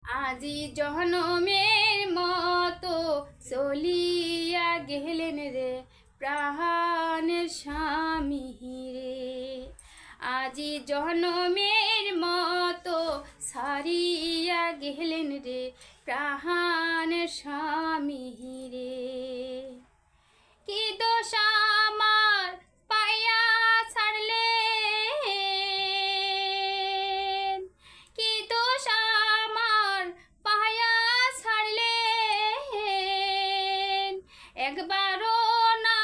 আজি জনমের মতো চলিয়া গেলেন রে প্রাণের স্বামী রে। আজি জনমের মতো সারিয়া গেলেন রে প্রাণের স্বামী রে। কি দোষ আমার পাইয়া ছাড়লেন, কি দোষ আমার পাইয়া ছাড়লেন, একবারও না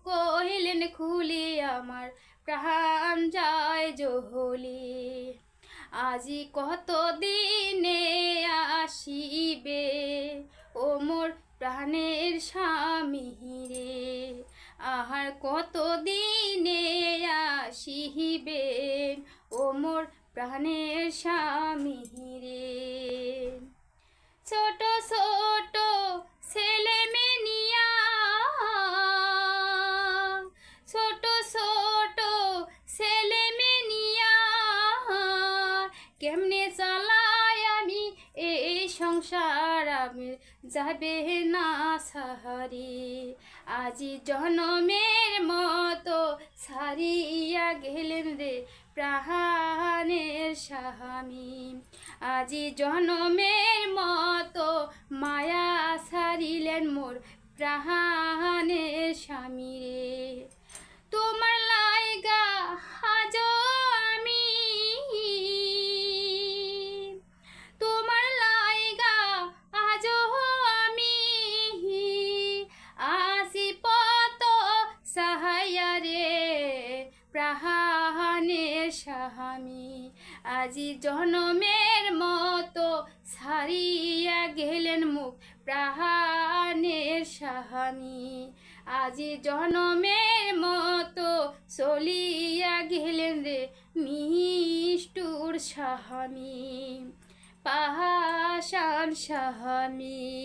কহিলেন খুলে আমার প্রাণ যায় জহলি। আজি কত দিনে আসিবে ও মোর প্রাণের স্বামী রে, আহার কত দিনে আসিবে ও মোর প্রাণের স্বামী রে। ছোট ছোট ছেলে মেনিয়া, ছোট ছোট ছেলে মেনিয়া, কেমনে চালাই আমি এই সংসার আমি যাবে না সাহারি। আজি জনমের মতো ছাড়িয়া গেলেন রে প্রাণের স্বামী। আজি জনমের মতো মায়া ছাড়িলেন মোর প্রাণের স্বামী রে। তোমার লাইগা আজ আমি, তোমার লাইগা আজ আমি আসি পত সাহায্য রে প্রাণের স্বামী। আজি জনমের মতো ছাড়িয়া গেলেন মুখ প্রাণের স্বামী। আজি জনমের মতো চলিয়া গেলেন রে নিষ্ঠুর স্বামী, পাষাণ স্বামী।